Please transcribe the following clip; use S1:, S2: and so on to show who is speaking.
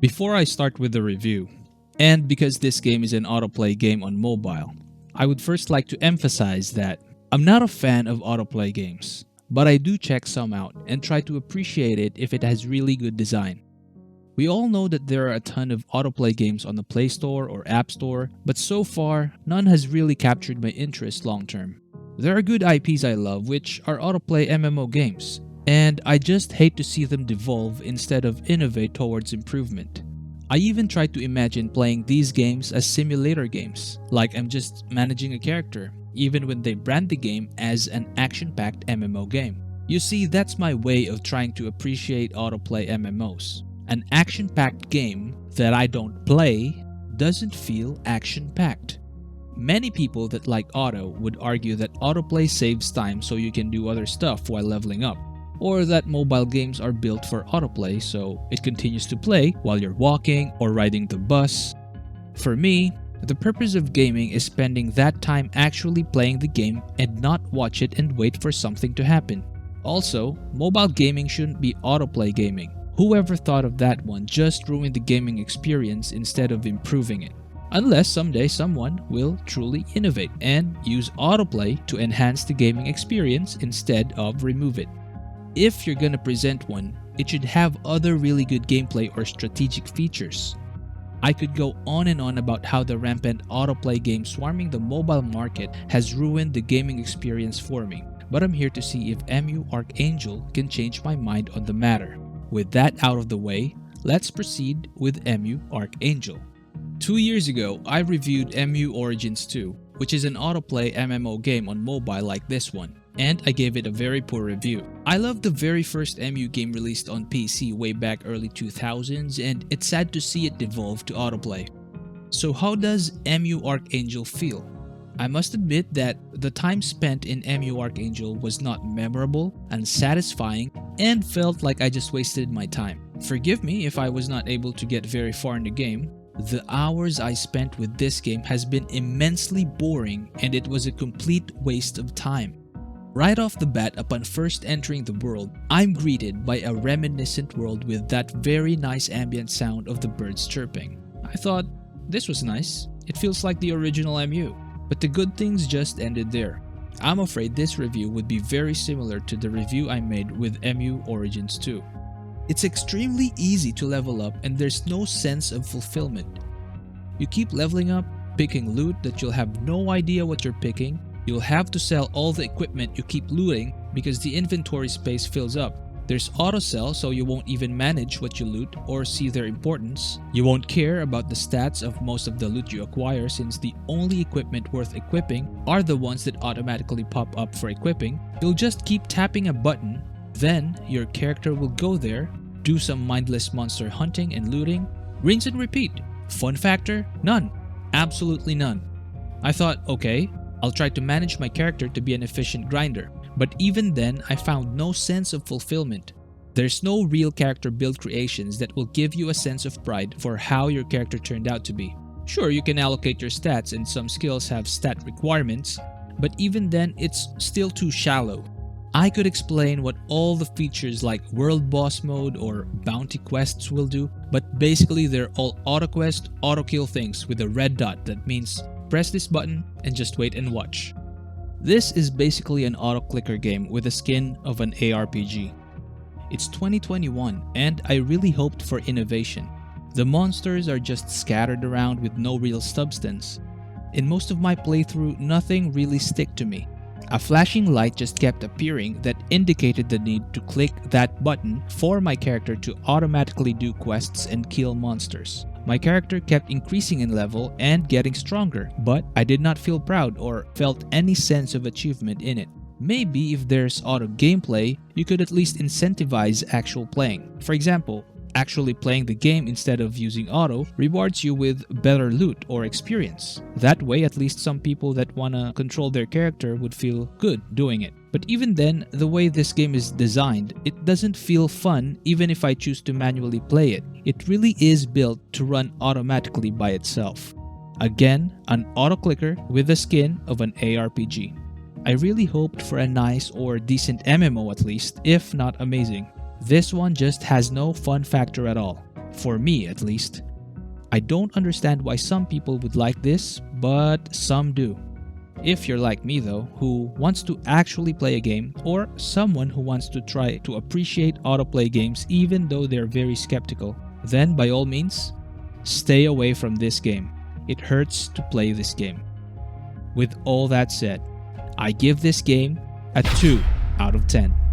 S1: Before I start with the review, and because this game is an autoplay game on mobile, I would first like to emphasize that I'm not a fan of autoplay games, but I do check some out and try to appreciate it if it has really good design. We all know that there are a ton of autoplay games on the Play Store or App Store, but so far, none has really captured my interest long term. There are good IPs I love which are autoplay MMO games, and I just hate to see them devolve instead of innovate towards improvement. I even try to imagine playing these games as simulator games, like I'm just managing a character, even when they brand the game as an action-packed MMO game. You see, that's my way of trying to appreciate autoplay MMOs. An action-packed game that I don't play doesn't feel action-packed. Many people that like auto would argue that autoplay saves time so you can do other stuff while leveling up, or that mobile games are built for autoplay so it continues to play while you're walking or riding the bus. For me, the purpose of gaming is spending that time actually playing the game and not watch it and wait for something to happen. Also, mobile gaming shouldn't be autoplay gaming. Whoever thought of that one just ruined the gaming experience instead of improving it. Unless someday someone will truly innovate and use autoplay to enhance the gaming experience instead of remove it. If you're gonna present one, it should have other really good gameplay or strategic features. I could go on and on about how the rampant autoplay game swarming the mobile market has ruined the gaming experience for me, but I'm here to see if MU Archangel can change my mind on the matter. With that out of the way, let's proceed with MU Archangel. 2 years ago, I reviewed MU Origins 2, which is an autoplay MMO game on mobile like this one, and I gave it a very poor review. I loved the very first MU game released on PC way back early 2000s, and it's sad to see it devolve to autoplay. So how does MU Archangel feel? I must admit that the time spent in MU Archangel was not memorable, unsatisfying, and felt like I just wasted my time. Forgive me if I was not able to get very far in the game. The hours I spent with this game has been immensely boring, and it was a complete waste of time. Right off the bat, upon first entering the world, I'm greeted by a reminiscent world with that very nice ambient sound of the birds chirping. I thought, this was nice. It feels like the original MU. But the good things just ended there. I'm afraid this review would be very similar to the review I made with MU Origins 2. It's extremely easy to level up and there's no sense of fulfillment. You keep leveling up, picking loot that you'll have no idea what you're picking. You'll have to sell all the equipment you keep looting because the inventory space fills up. There's auto sell so you won't even manage what you loot or see their importance. You won't care about the stats of most of the loot you acquire since the only equipment worth equipping are the ones that automatically pop up for equipping. You'll just keep tapping a button, then your character will go there, do some mindless monster hunting and looting, rinse and repeat. Fun factor? None. Absolutely none. I thought, okay, I'll try to manage my character to be an efficient grinder. But even then, I found no sense of fulfillment. There's no real character build creations that will give you a sense of pride for how your character turned out to be. Sure, you can allocate your stats and some skills have stat requirements, but even then, it's still too shallow. I could explain what all the features like World Boss Mode or Bounty Quests will do, but basically they're all auto quest, auto kill things with a red dot that means press this button and just wait and watch. This is basically an auto-clicker game with the skin of an ARPG. It's 2021 and I really hoped for innovation. The monsters are just scattered around with no real substance. In most of my playthrough, nothing really stuck to me. A flashing light just kept appearing that indicated the need to click that button for my character to automatically do quests and kill monsters. My character kept increasing in level and getting stronger, but I did not feel proud or felt any sense of achievement in it. Maybe if there's auto gameplay, you could at least incentivize actual playing. For example, actually playing the game instead of using auto rewards you with better loot or experience. That way, at least some people that wanna control their character would feel good doing it. But even then, the way this game is designed, it doesn't feel fun even if I choose to manually play it. It really is built to run automatically by itself. Again, an auto-clicker with the skin of an ARPG. I really hoped for a nice or decent MMO at least, if not amazing. This one just has no fun factor at all. For me, at least. I don't understand why some people would like this, but some do. If you're like me though, who wants to actually play a game, or someone who wants to try to appreciate autoplay games even though they're very skeptical, then by all means, stay away from this game. It hurts to play this game. With all that said, I give this game a 2 out of 10.